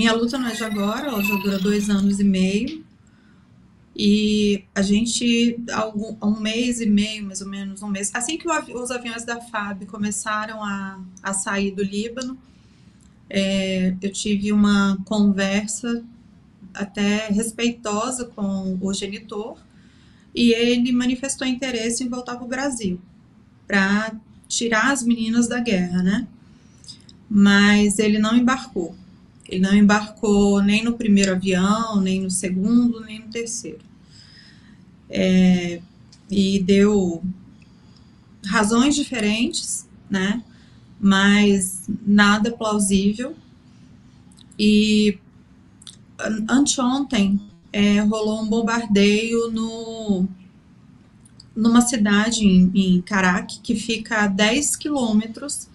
minha luta não é de agora, ela já dura 2 anos e meio. E a gente, há um mês e meio, mais ou menos, um mês, assim que os aviões da FAB começaram a sair do Líbano, eu tive uma conversa até respeitosa com o genitor, e ele manifestou interesse em voltar para o Brasil, para tirar as meninas da guerra, né? Mas ele não embarcou. Ele não embarcou nem no primeiro avião, nem no segundo, nem no terceiro. E deu razões diferentes, né? Mas nada plausível. E anteontem rolou um bombardeio numa cidade em Carac, que fica a 10 quilômetros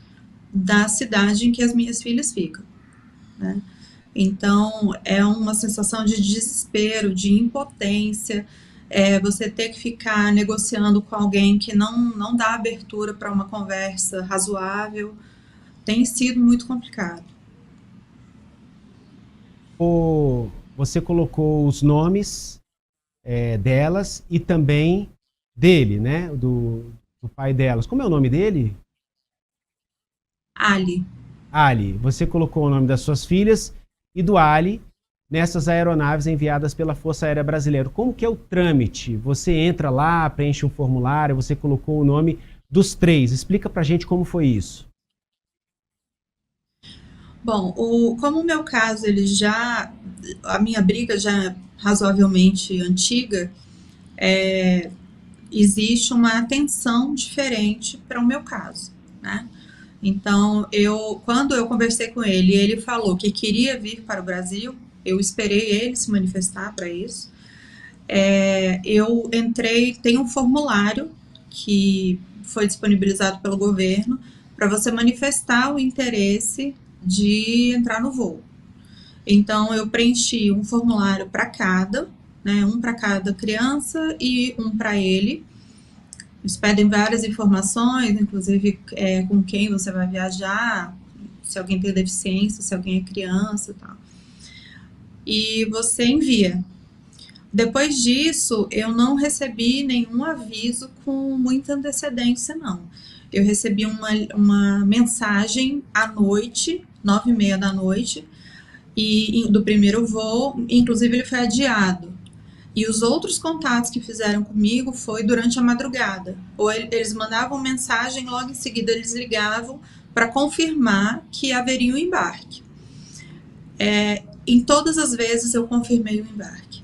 da cidade em que as minhas filhas ficam, né? Então, é uma sensação de desespero, de impotência, você ter que ficar negociando com alguém que não dá abertura para uma conversa razoável, tem sido muito complicado. Você colocou os nomes delas e também dele, né? Do pai delas. Como é o nome dele? Ali, Ali. Você colocou o nome das suas filhas e do Ali nessas aeronaves enviadas pela Força Aérea Brasileira. Como que é o trâmite? Você entra lá, preenche um formulário, você colocou o nome dos três. Explica pra gente como foi isso. bom, como o meu caso, a minha briga já é razoavelmente antiga, existe uma atenção diferente para o meu caso, né? Então, quando eu conversei com ele, ele falou que queria vir para o Brasil, eu esperei ele se manifestar para isso. Eu entrei, tem um formulário que foi disponibilizado pelo governo para você manifestar o interesse de entrar no voo. Então, eu preenchi um formulário para cada, né, um para cada criança e um para ele. Eles pedem várias informações, inclusive com quem você vai viajar, se alguém tem deficiência, se alguém é criança e tal. E você envia. Depois disso, eu não recebi nenhum aviso com muita antecedência, não. Eu recebi uma mensagem à noite, 9h30 da noite, do primeiro voo, inclusive ele foi adiado. E os outros contatos que fizeram comigo foi durante a madrugada. Ou eles mandavam mensagem, logo em seguida eles ligavam para confirmar que haveria um embarque. Em todas as vezes eu confirmei o embarque,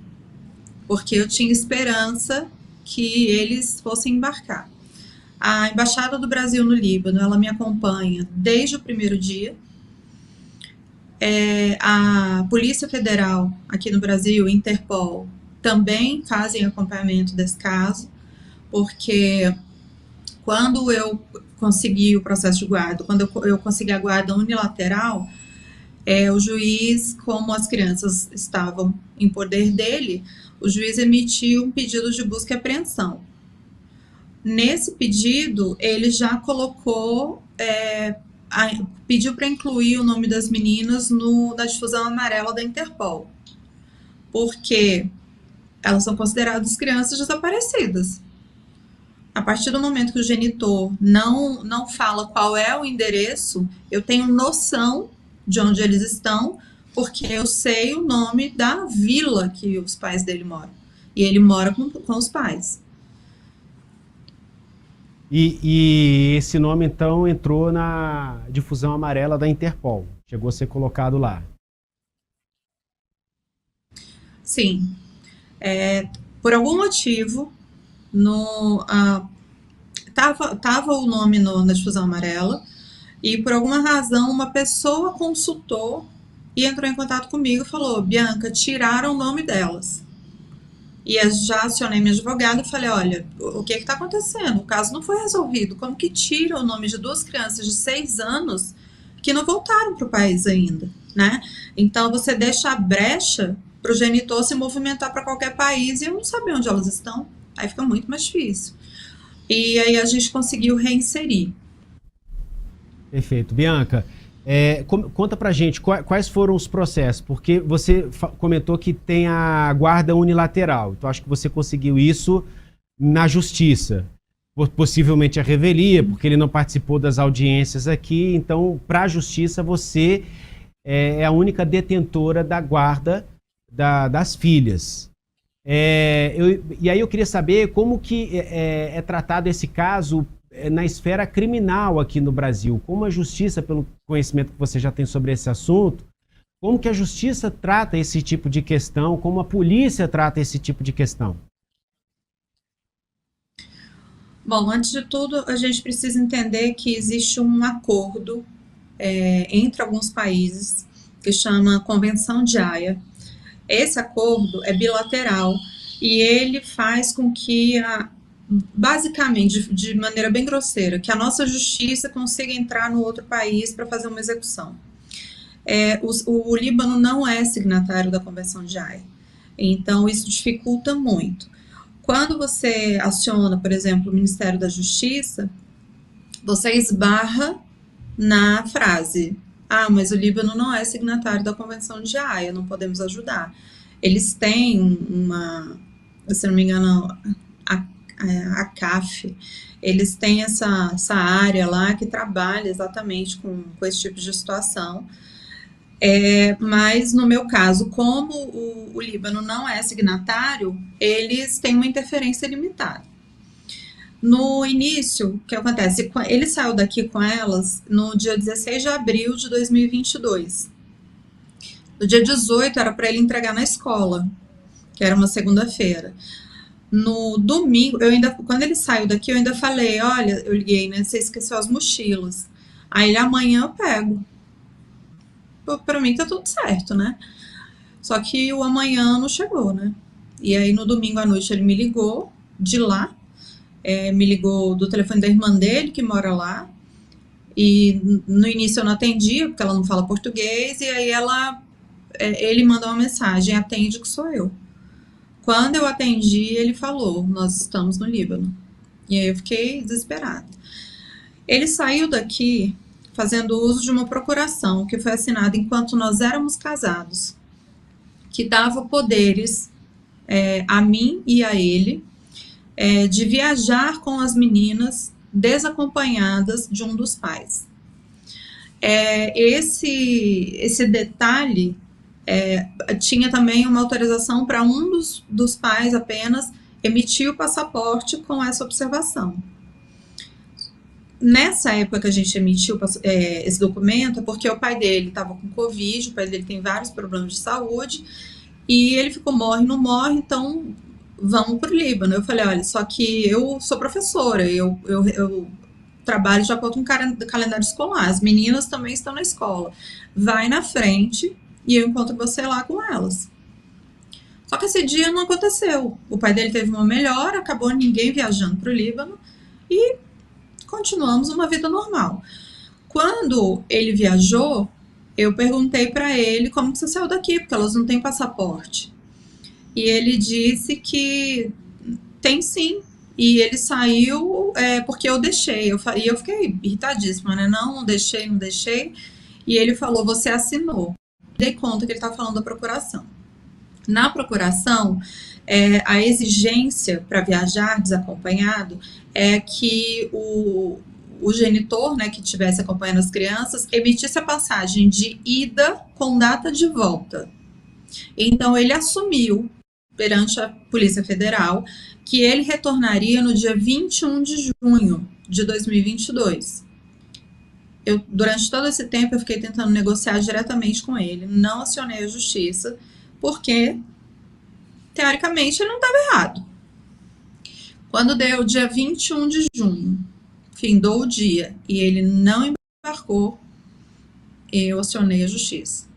porque eu tinha esperança que eles fossem embarcar. A Embaixada do Brasil no Líbano, ela me acompanha desde o primeiro dia. A Polícia Federal aqui no Brasil, Interpol, também fazem acompanhamento desse caso, porque quando eu consegui o processo de guarda, quando eu consegui a guarda unilateral, o juiz, como as crianças estavam em poder dele, o juiz emitiu um pedido de busca e apreensão. Nesse pedido, ele já colocou, pediu para incluir o nome das meninas na difusão amarela da Interpol, porque elas são consideradas crianças desaparecidas. A partir do momento que o genitor não fala qual é o endereço, eu tenho noção de onde eles estão, porque eu sei o nome da vila que os pais dele moram. E ele mora com os pais. E esse nome, então, entrou na difusão amarela da Interpol. Chegou a ser colocado lá. Sim. Por algum motivo, tava o nome na difusão amarela, e por alguma razão uma pessoa consultou e entrou em contato comigo e falou: Bianca, tiraram o nome delas. E eu já acionei minha advogada e falei: olha, o que está acontecendo? O caso não foi resolvido. Como que tira o nome de 2 crianças de 6 anos que não voltaram para o país ainda, né? Então você deixa a brecha para o genitor se movimentar para qualquer país e eu não saber onde elas estão. Aí fica muito mais difícil. E aí a gente conseguiu reinserir. Perfeito. Bianca, Conta pra gente quais foram os processos, porque você comentou que tem a guarda unilateral, então acho que você conseguiu isso na justiça, possivelmente a revelia, porque ele não participou das audiências aqui, então para a justiça você é a única detentora da guarda das filhas. E aí eu queria saber como que é tratado esse caso na esfera criminal aqui no Brasil. Como a justiça, pelo conhecimento que você já tem sobre esse assunto, como que a justiça trata esse tipo de questão, como a polícia trata esse tipo de questão? Bom, antes de tudo, a gente precisa entender que existe um acordo entre alguns países que chama Convenção de Haia. Esse acordo é bilateral e ele faz com que, basicamente, de maneira bem grosseira, que a nossa justiça consiga entrar no outro país para fazer uma execução. O Líbano não é signatário da Convenção de Haia, então isso dificulta muito. Quando você aciona, por exemplo, o Ministério da Justiça, você esbarra na frase: mas o Líbano não é signatário da Convenção de Haia, não podemos ajudar. Eles têm se não me engano, a CAF, eles têm essa área lá que trabalha exatamente com esse tipo de situação. Mas no meu caso, como o Líbano não é signatário, eles têm uma interferência limitada. No início, o que acontece? Ele saiu daqui com elas no dia 16 de abril de 2022. No dia 18 era para ele entregar na escola, que era uma segunda-feira. No domingo, quando ele saiu daqui, eu ainda falei: olha, eu liguei, né? Você esqueceu as mochilas. Aí ele: amanhã eu pego. Pra mim tá tudo certo, né? Só que o amanhã não chegou, né? E aí no domingo à noite ele me ligou de lá, me ligou do telefone da irmã dele, que mora lá, e no início eu não atendia, porque ela não fala português, e aí ele mandou uma mensagem: atende que sou eu. Quando eu atendi, ele falou: nós estamos no Líbano. E aí eu fiquei desesperada. Ele saiu daqui fazendo uso de uma procuração que foi assinada enquanto nós éramos casados, que dava poderes a mim e a ele de viajar com as meninas desacompanhadas de um dos pais. Esse detalhe tinha também uma autorização para um dos pais apenas emitir o passaporte com essa observação. Nessa época que a gente emitiu esse documento, é porque o pai dele estava com Covid, o pai dele tem vários problemas de saúde, e ele ficou: morre, não morre, então vamos para o Líbano. Eu falei: olha, só que eu sou professora, eu trabalho de acordo com o calendário escolar, as meninas também estão na escola, vai na frente e eu encontro você lá com elas. Só que esse dia não aconteceu. O pai dele teve uma melhora, acabou ninguém viajando para o Líbano e continuamos uma vida normal. Quando ele viajou, eu perguntei para ele: como que você saiu daqui? Porque elas não têm passaporte. E ele disse que tem sim. E ele saiu porque eu deixei. E eu fiquei irritadíssima, né? Não deixei, não deixei. E ele falou: você assinou. Dei conta que ele estava falando da procuração. Na procuração, a exigência para viajar desacompanhado é que o genitor, né, que estivesse acompanhando as crianças, emitisse a passagem de ida com data de volta. Então, ele assumiu perante a Polícia Federal que ele retornaria no dia 21 de junho de 2022. Durante todo esse tempo, eu fiquei tentando negociar diretamente com ele, não acionei a justiça, porque, teoricamente, ele não estava errado. Quando deu o dia 21 de junho, findou o dia, e ele não embarcou, eu acionei a justiça.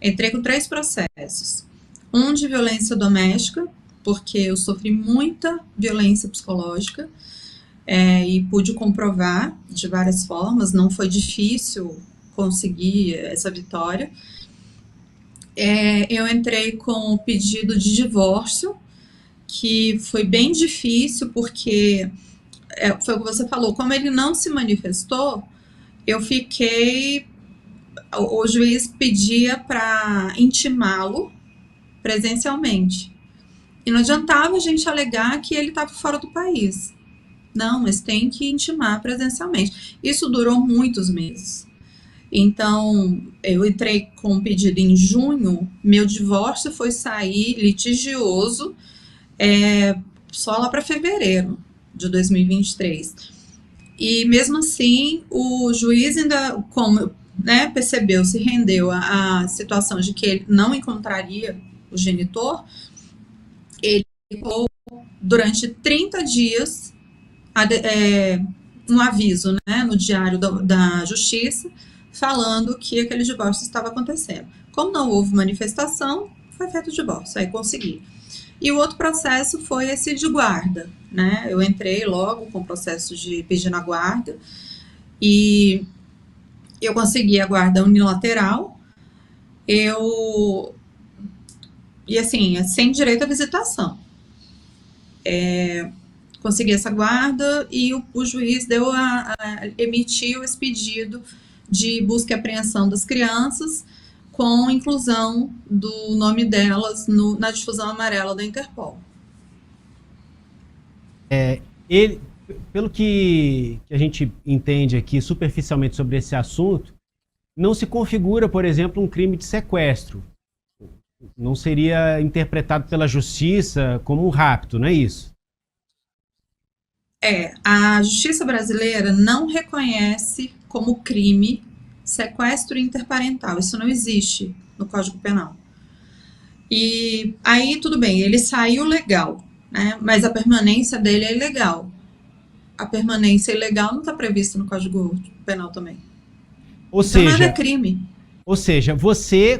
Entrei com 3 processos. Um de violência doméstica, porque eu sofri muita violência psicológica, e pude comprovar de várias formas, não foi difícil conseguir essa vitória. Eu entrei com o pedido de divórcio, que foi bem difícil, porque foi o que você falou, como ele não se manifestou, eu fiquei o juiz pedia para intimá-lo presencialmente. E não adiantava a gente alegar que ele estava fora do país. Não, mas tem que intimar presencialmente. Isso durou muitos meses. Então, eu entrei com um pedido em junho, meu divórcio foi sair litigioso só lá para fevereiro de 2023. E mesmo assim, o juiz ainda, como percebeu, se rendeu à situação de que ele não encontraria o genitor, ele ficou durante 30 dias um aviso, no diário da Justiça, falando que aquele divórcio estava acontecendo. Como não houve manifestação, foi feito o divórcio, aí consegui. E o outro processo foi esse de guarda, Eu entrei logo com o processo de pedindo a guarda e eu consegui a guarda unilateral, e assim, sem direito à visitação. Consegui essa guarda e o juiz emitiu esse pedido de busca e apreensão das crianças com inclusão do nome delas na difusão amarela da Interpol. Pelo que a gente entende aqui superficialmente sobre esse assunto, não se configura, por exemplo, um crime de sequestro. Não seria interpretado pela justiça como um rapto, não é isso? A justiça brasileira não reconhece como crime sequestro interparental. Isso não existe no Código Penal. E aí, tudo bem, ele saiu legal, mas a permanência dele é ilegal. A permanência ilegal não está prevista no Código Penal também. Ou seja, nada é crime. Ou seja, você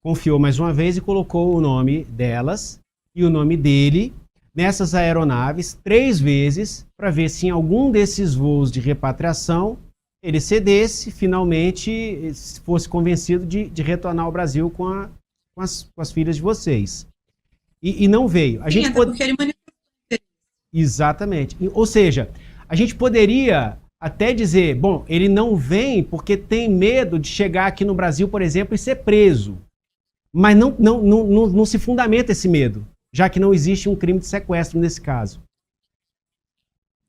confiou mais uma vez e colocou o nome delas e o nome dele nessas aeronaves 3 vezes para ver se em algum desses voos de repatriação ele cedesse, finalmente fosse convencido de retornar ao Brasil com as filhas de vocês. E não veio. Porque ele manifestou. Exatamente. Ou seja, a gente poderia até dizer, bom, ele não vem porque tem medo de chegar aqui no Brasil, por exemplo, e ser preso. Mas não se fundamenta esse medo, já que não existe um crime de sequestro nesse caso.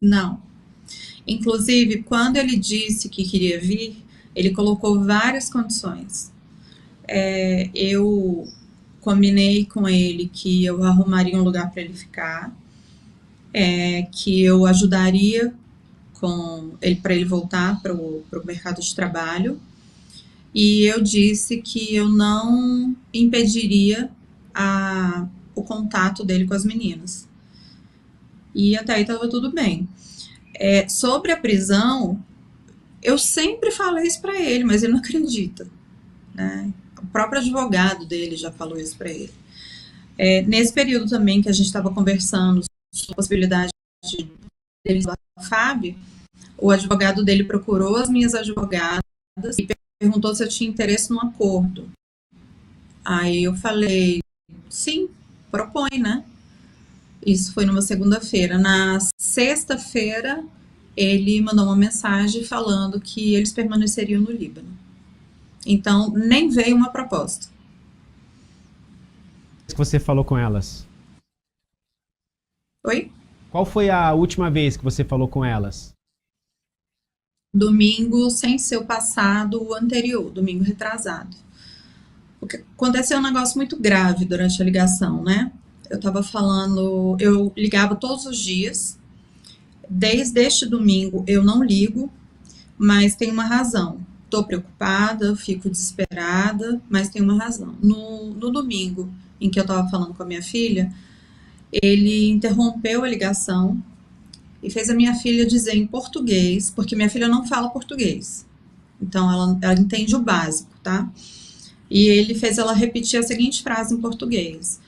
Não. Inclusive, quando ele disse que queria vir, ele colocou várias condições. Eu combinei com ele que eu arrumaria um lugar para ele ficar, que eu ajudaria para ele voltar para o mercado de trabalho, e eu disse que eu não impediria o contato dele com as meninas. E até aí estava tudo bem. Sobre a prisão, eu sempre falei isso para ele, mas ele não acredita, O próprio advogado dele já falou isso para ele. Nesse período também que a gente estava conversando sobre a possibilidade dele ir a FAB, o advogado dele procurou as minhas advogadas e perguntou se eu tinha interesse no acordo. Aí eu falei, sim, propõe, Isso foi numa segunda-feira. Na sexta-feira, ele mandou uma mensagem falando que eles permaneceriam no Líbano. Então, nem veio uma proposta. Que você falou com elas? Oi? Qual foi a última vez que você falou com elas? Domingo, sem ser o passado, o anterior, domingo retrasado. Porque aconteceu um negócio muito grave durante a ligação, Eu estava falando, eu ligava todos os dias. Desde este domingo eu não ligo, mas tem uma razão. Estou preocupada, fico desesperada, mas tem uma razão. No domingo em que eu estava falando com a minha filha, ele interrompeu a ligação e fez a minha filha dizer em português, porque minha filha não fala português. Então ela entende o básico, tá? E ele fez ela repetir a seguinte frase em português: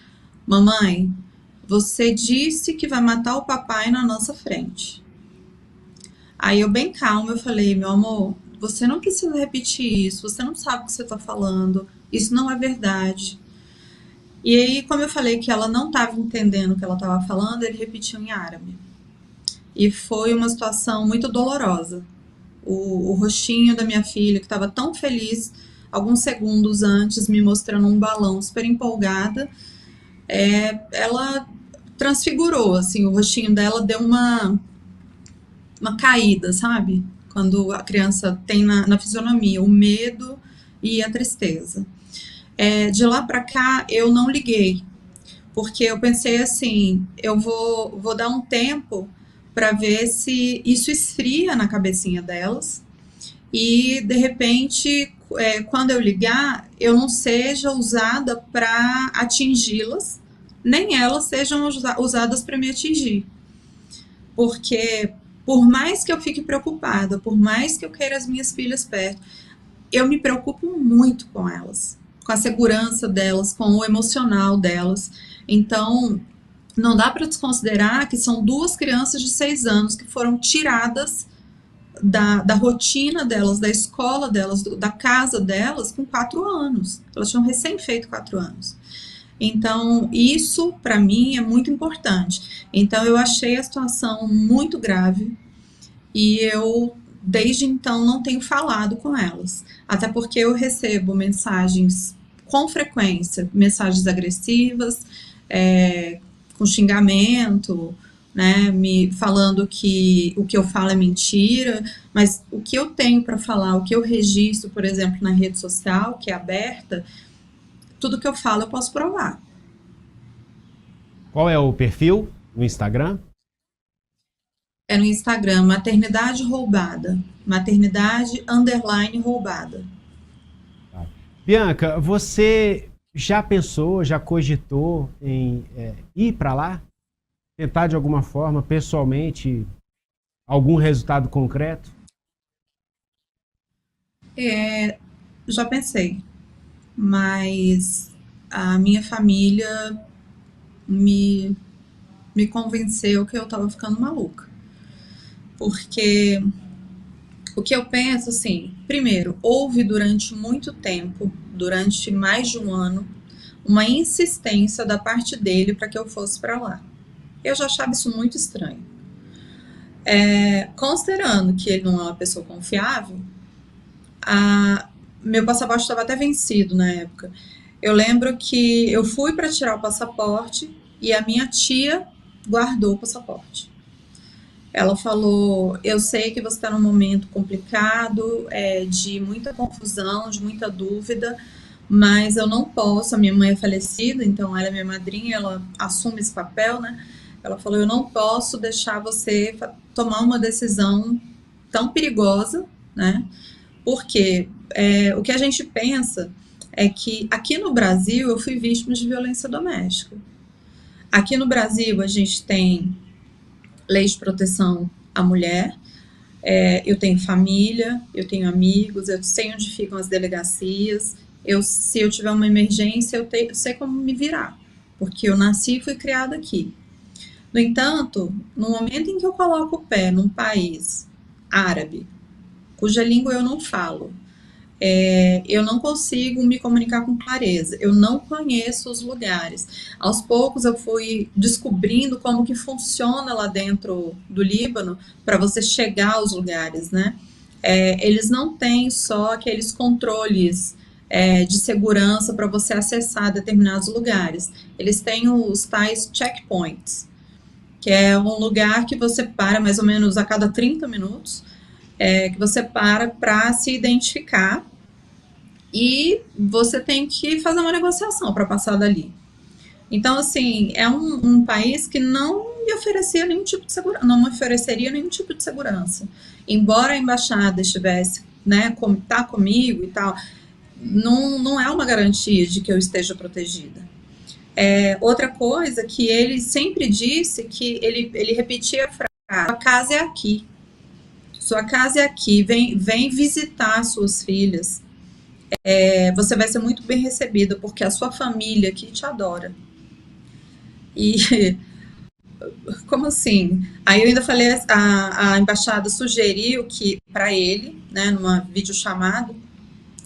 mamãe, você disse que vai matar o papai na nossa frente. Aí eu, bem calma, eu falei, meu amor, você não precisa repetir isso, você não sabe o que você está falando, isso não é verdade. E aí, como eu falei que ela não estava entendendo o que ela estava falando, ele repetiu em árabe. E foi uma situação muito dolorosa, o rostinho da minha filha, que estava tão feliz alguns segundos antes, me mostrando um balão, super empolgada, ela transfigurou, assim, o rostinho dela deu uma caída, sabe? Quando a criança tem na fisionomia o medo e a tristeza. De lá para cá, eu não liguei, porque eu pensei assim, eu vou dar um tempo para ver se isso esfria na cabecinha delas e, de repente, quando eu ligar, eu não seja usada para atingi-las, nem elas sejam usadas para me atingir. Porque, por mais que eu fique preocupada, por mais que eu queira as minhas filhas perto, eu me preocupo muito com elas, com a segurança delas, com o emocional delas. Então, não dá para desconsiderar que são 2 crianças de 6 anos que foram tiradas da rotina delas, da escola delas, da casa delas, com 4 anos. Elas tinham recém feito 4 anos. Então, isso para mim é muito importante. Então, eu achei a situação muito grave e eu, desde então, não tenho falado com elas. Até porque eu recebo mensagens com frequência, mensagens agressivas, com xingamento, né, me falando que o que eu falo é mentira, mas o que eu tenho para falar, o que eu registro, por exemplo, na rede social, que é aberta, tudo que eu falo eu posso provar. Qual é o perfil no Instagram? É no Instagram, maternidade roubada, maternidade _ roubada. Bianca, você já pensou, já cogitou em ir para lá? Tentar de alguma forma, pessoalmente, algum resultado concreto? Já pensei, mas a minha família me convenceu que eu estava ficando maluca. Porque o que eu penso, assim, primeiro, houve durante muito tempo, durante mais de um ano, uma insistência da parte dele para que eu fosse para lá. Eu já achava isso muito estranho. Considerando que ele não é uma pessoa confiável, meu passaporte estava até vencido na época. Eu lembro que eu fui para tirar o passaporte e a minha tia guardou o passaporte. Ela falou: eu sei que você está num momento complicado, de muita confusão, de muita dúvida, mas eu não posso. A minha mãe é falecida, então ela é minha madrinha, ela assume esse papel, né? Ela falou: eu não posso deixar você tomar uma decisão tão perigosa, né? Porque o que a gente pensa é que aqui no Brasil eu fui vítima de violência doméstica. Aqui no Brasil a gente tem lei de proteção à mulher, eu tenho família, eu tenho amigos, eu sei onde ficam as delegacias, se eu tiver uma emergência, eu sei como me virar, porque eu nasci e fui criada aqui. No entanto, no momento em que eu coloco o pé num país árabe, cuja língua eu não falo, eu não consigo me comunicar com clareza, eu não conheço os lugares. Aos poucos eu fui descobrindo como que funciona lá dentro do Líbano para você chegar aos lugares, né? Eles não têm só aqueles controles de segurança para você acessar determinados lugares. Eles têm os tais checkpoints, que é um lugar que você para mais ou menos a cada 30 minutos, que você para se identificar e você tem que fazer uma negociação para passar dali. Então, assim, é um país que não me oferecia nenhum tipo de segurança, não me ofereceria nenhum tipo de segurança. Embora a embaixada estivesse, né, tá comigo e tal, não é uma garantia de que eu esteja protegida. Outra coisa que ele sempre disse, que ele repetia a frase: sua casa é aqui. Sua casa é aqui, vem visitar suas filhas. Você vai ser muito bem recebida, porque a sua família aqui te adora. E como assim? Aí eu ainda falei, a embaixada sugeriu que para ele, né, numa videochamada,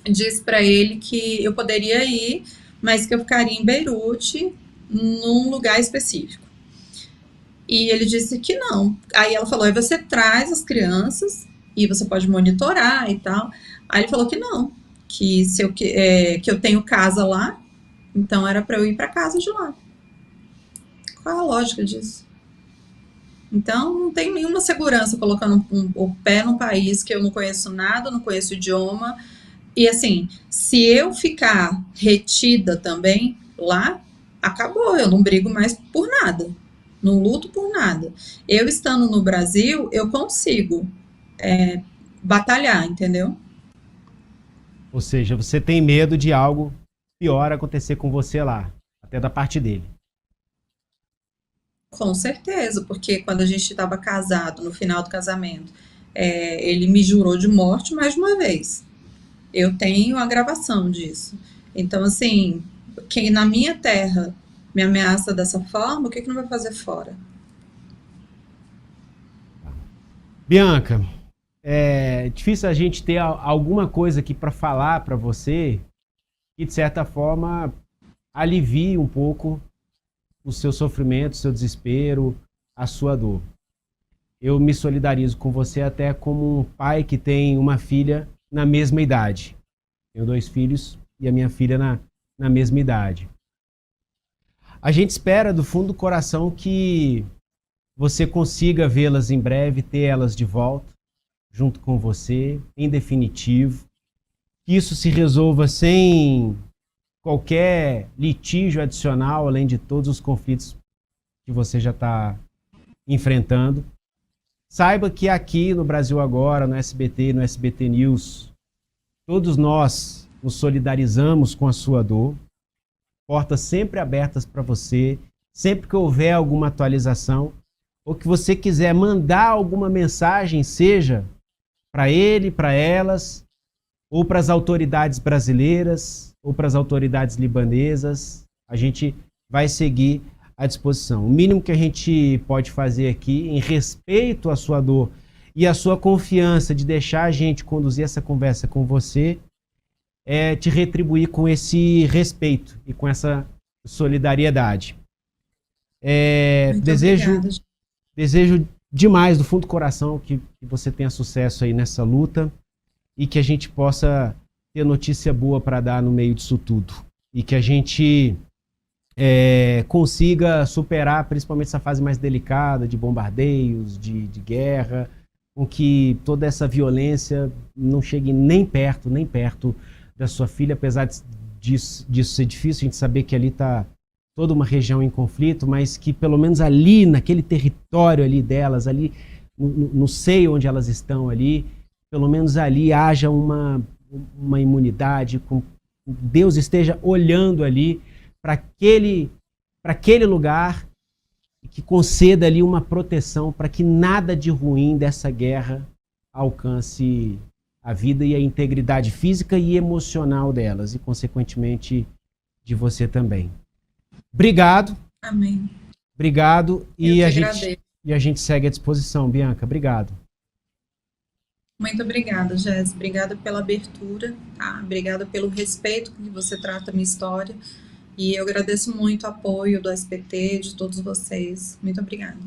disse para ele que eu poderia ir, mas que eu ficaria em Beirute, num lugar específico. E ele disse que não. Aí ela falou: aí você traz as crianças e você pode monitorar e tal. Aí ele falou que não, que se eu, que eu tenho casa lá, então era para eu ir para casa de lá. Qual é a lógica disso? Então, não tem nenhuma segurança colocando o pé num país que eu não conheço nada, não conheço o idioma. E assim, se eu ficar retida também lá, acabou, eu não brigo mais por nada. Não luto por nada. Eu estando no Brasil, eu consigo batalhar, entendeu? Ou seja, você tem medo de algo pior acontecer com você lá, até da parte dele. Com certeza, porque quando a gente estava casado, no final do casamento, ele me jurou de morte mais de uma vez. Eu tenho a gravação disso. Então, assim, quem na minha terra me ameaça dessa forma, o que que não vai fazer fora? Bianca, é difícil a gente ter alguma coisa aqui para falar para você que, de certa forma, alivie um pouco o seu sofrimento, o seu desespero, a sua dor. Eu me solidarizo com você até como um pai que tem uma filha na mesma idade. Tenho 2 filhos e a minha filha na mesma idade. A gente espera do fundo do coração que você consiga vê-las em breve, ter elas de volta, junto com você, em definitivo. Que isso se resolva sem qualquer litígio adicional, além de todos os conflitos que você já está enfrentando. Saiba que aqui no Brasil Agora, no SBT, no SBT News, todos nós nos solidarizamos com a sua dor. Portas sempre abertas para você, sempre que houver alguma atualização, ou que você quiser mandar alguma mensagem, seja para ele, para elas, ou para as autoridades brasileiras, ou para as autoridades libanesas, a gente vai seguir à disposição. O mínimo que a gente pode fazer aqui, em respeito à sua dor e à sua confiança de deixar a gente conduzir essa conversa com você, é te retribuir com esse respeito e com essa solidariedade. Muito obrigada. Desejo demais, do fundo do coração, que você tenha sucesso aí nessa luta e que a gente possa ter notícia boa para dar no meio disso tudo. E que a gente consiga superar principalmente essa fase mais delicada de bombardeios, de guerra, com que toda essa violência não chegue nem perto da sua filha, apesar disso ser difícil, a gente saber que ali está toda uma região em conflito, mas que pelo menos ali, naquele território ali delas, ali no seio onde elas estão ali, pelo menos ali haja uma imunidade, com Deus esteja olhando ali para aquele lugar e que conceda ali uma proteção para que nada de ruim dessa guerra alcance a vida e a integridade física e emocional delas e, consequentemente, de você também. Obrigado. Amém. Obrigado. E a gente segue à disposição, Bianca. Obrigado. Muito obrigada, Jéssica. Obrigada pela abertura, tá? Obrigada pelo respeito com que você trata a minha história. E eu agradeço muito o apoio do SBT, de todos vocês. Muito obrigada.